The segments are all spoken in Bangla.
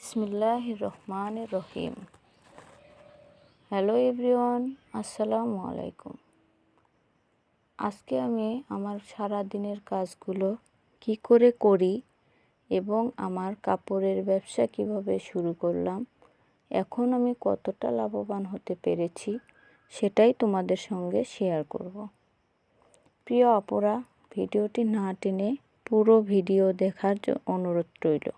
বিসমিল্লাহির রহমানির রহিম। হ্যালো এভরিওয়ান, আসসালামু আলাইকুম। আজকে আমি আমার সারা দিনের কাজগুলো কি করে করি এবং আমার কাপড়ের ব্যবসা কিভাবে শুরু করলাম, এখন আমি কতটা লাভবান হতে পেরেছি সেটাই তোমাদের সঙ্গে শেয়ার করব। প্রিয় আপুরা, ভিডিওটি না টেনে পুরো ভিডিও দেখার অনুরোধ রইল।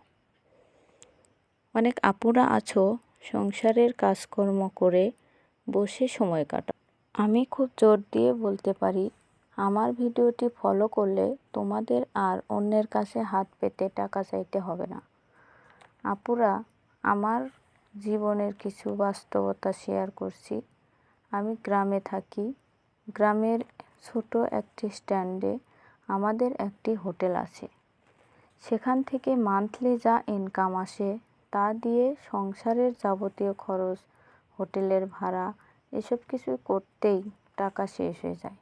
অনেক আপুরা আছো সংসারের কাজকর্ম করে বসে সময় কাটাও। আমি খুব জোর দিয়ে বলতে পারি, আমার ভিডিওটি ফলো করলে তোমাদের আর অন্যের কাছে হাত পেতে টাকা চাইতে হবে না। আপুরা, আমার জীবনের কিছু বাস্তবতা শেয়ার করছি। আমি গ্রামে থাকি। গ্রামের ছোট একটি স্ট্যান্ডে আমাদের একটি হোটেল আছে। সেখান থেকে মান্থলি যা ইনকাম আসে তা দিয়ে সংসারের যাবতীয় খরচ, হোটেলের ভাড়া এসব কিছু করতেই টাকা শেষ হয়ে যায়।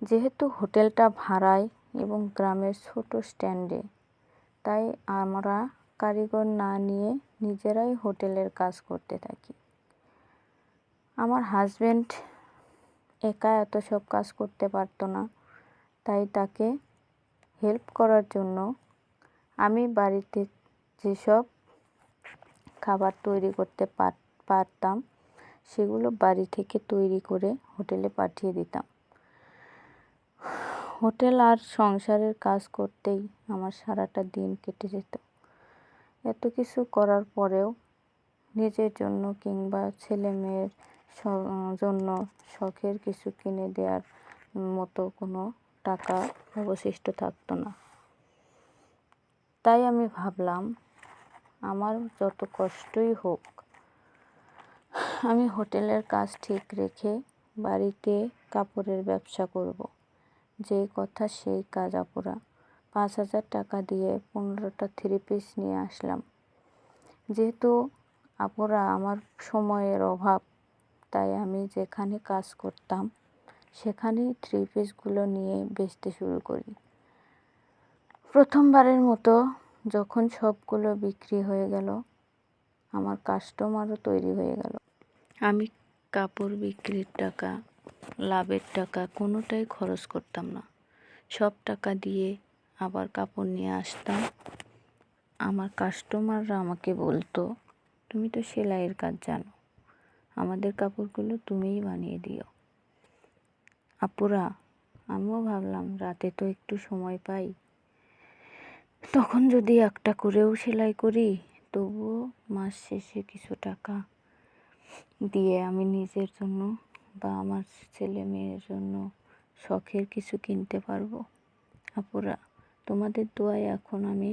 যেহেতু হোটেলটা ভাড়ায় এবং গ্রামের ছোট স্ট্যান্ডে, তাই আমরা কারিগর না নিয়ে নিজেরাই হোটেলের কাজ করতে থাকি। আমার হাজব্যান্ড একা এত সব কাজ করতে পারতো না, তাই তাকে হেল্প করার জন্য আমি বাড়িতে যেসব খাবার তৈরি করতে পারতাম সেগুলো বাড়ি থেকে তৈরি করে হোটেলে পাঠিয়ে দিতাম। হোটেল আর সংসারের কাজ করতেই আমার সারাটা দিন কেটে যেত। এত কিছু করার পরেও নিজের জন্য কিংবা ছেলে মেয়ের জন্য শখের কিছু কিনে দেওয়ার মতো কোনো টাকা অবশিষ্ট থাকতো না। তাই আমি ভাবলাম, আমার যত কষ্টই হোক আমি হোটেলের কাজ ঠিক রেখে বাড়িতে কাপড়ের ব্যবসা করব। যে কথা সেই কাজ আপুরা। 5,000 টাকা দিয়ে 15টা 3 পিস নিয়ে আসলাম। যেহেতু আপুরা আমার সময়ের অভাব, তাই আমি যেখানে কাজ করতাম সেখানেই 3 পিসগুলো নিয়ে বেচতে শুরু করি। প্রথমবারের মতো যখন সবগুলো বিক্রি হয়ে গেল, আমার কাস্টমারও তৈরি হয়ে গেল। আমি কাপড় বিক্রির টাকা, লাভের টাকা কোনোটাই খরচ করতাম না। সব টাকা দিয়ে আবার কাপড় নিয়ে আসতাম। আমার কাস্টমাররা আমাকে বলতো, তুমি তো সেলাইয়ের কাজ জানো, আমাদের কাপড়গুলো তুমিই বানিয়ে দিও। আপুরা, আমিও ভাবলাম রাতে তো একটু সময় পাই, তখন যদি একটা করেও সেলাই করি, তবুও মাস শেষে কিছু টাকা দিয়ে আমি নিজের জন্য বা আমার ছেলে মেয়ের জন্য শখের কিছু কিনতে পারবো। আপুরা, তোমাদের দোয়ায় এখন আমি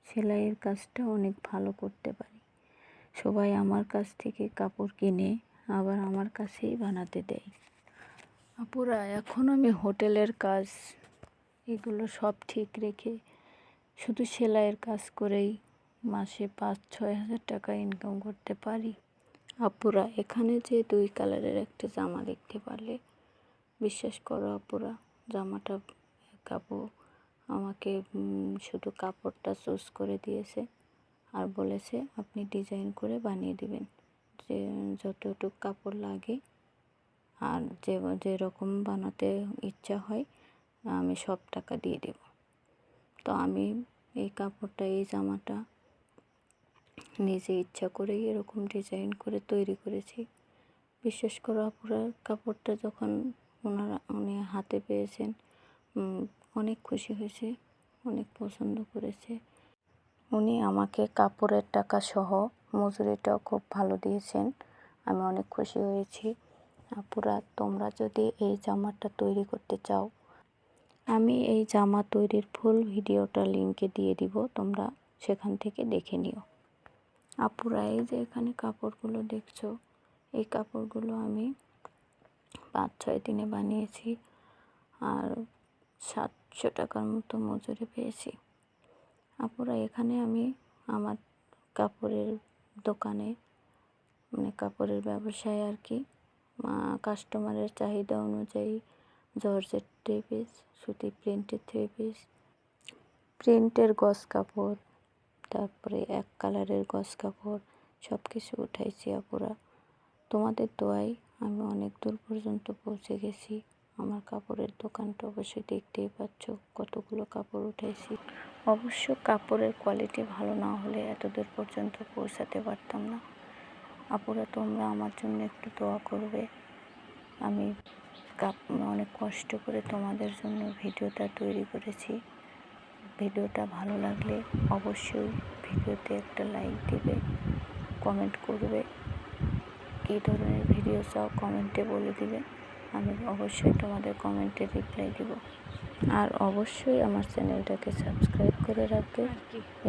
সেলাইয়ের কাজটা অনেক ভালো করতে পারি। সবাই আমার কাছ থেকে কাপড় কিনে আবার আমার কাছেই বানাতে দেয়। আপুরা, এখন আমি হোটেলের কাজ এগুলো সব ঠিক রেখে শুধু সেলাইয়ের কাজ করেই মাসে 5-6 হাজার টাকা ইনকাম করতে পারি। আপুরা, এখানে যে 2 কালারের একটা জামা দেখতে পারলে, বিশ্বাস করো আপুরা, জামাটা কাপড় আমাকে শুধু কাপড়টা চুজ করে দিয়েছে আর বলেছে আপনি ডিজাইন করে বানিয়ে দিবেন, যে যতটুকু কাপড় লাগে আর যেরকম বানাতে ইচ্ছা হয় আমি সব টাকা দিয়ে দেব। তো আমি এই কাপড়টা, এই জামাটা নিজে ইচ্ছা করেই এরকম ডিজাইন করে তৈরি করেছি। বিশ্বাস করো আপুরা, কাপড়টা যখন উনি হাতে পেয়েছেন অনেক খুশি হয়েছে, অনেক পছন্দ করেছে। উনি আমাকে কাপড়ের টাকা সহ মজুরিটাও খুব ভালো দিয়েছেন। আমি অনেক খুশি হয়েছি। আপুরা, তোমরা যদি এই জামাটা তৈরি করতে চাও, আমি এই জামা তৈরির ফুল ভিডিওটা লিংকে দিয়ে দিব, তোমরা সেখান থেকে দেখে নিও। আপুরা, এই যে এখানে কাপড়গুলো দেখছো, এই কাপড়গুলো আমি 5-6 দিনে বানিয়েছি আর 700 টাকার মতো মজুরি পেয়েছি। আপুরা, এখানে আমি আমার কাপড়ের দোকানে, মানে কাপড়ের ব্যবসায় আর কি, কাস্টমারের চাহিদা অনুযায়ী জর্জেট 3 পিস, সুতি প্রিন্টের 3 পিস, প্রিন্টের গজ কাপড় তারপরে এক কালারের গজ কাপড় সব কিছু উঠাইছি আপুরা। তোমাদের দোয়ায় আমি অনেক দূর পর্যন্ত পৌঁছে গেছি। আমার কাপড়ের দোকানটা অবশ্যই দেখতেই পাচ্ছ কতগুলো কাপড় উঠাইছি। অবশ্য কাপড়ের কোয়ালিটি ভালো না হলে এত দূর পর্যন্ত পৌঁছাতে পারতাম না। আপুরা তোমরা আমার জন্য একটু দোয়া করবে। আমি অনেক কষ্ট করে তোমাদের জন্য ভিডিওটা তৈরি করেছি। ভিডিওটা ভালো লাগলে অবশ্যই ভিডিওতে একটা লাইক দিবে, কমেন্ট করবে কী ধরনের ভিডিও চাও কমেন্টে বলে দিবে। আমি অবশ্যই তোমাদের কমেন্টে রিপ্লাই দিব। আর অবশ্যই আমার চ্যানেলটাকে সাবস্ক্রাইব করে রাখবে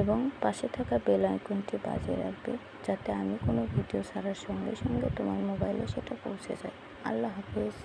এবং পাশে থাকা বেল আইকনটি বাজিয়ে রাখবে, যাতে আমি কোনো ভিডিও ছাড়ার সঙ্গে সঙ্গে তোমার মোবাইলে সেটা পৌঁছে যায়। আল্লাহ হাফেজ।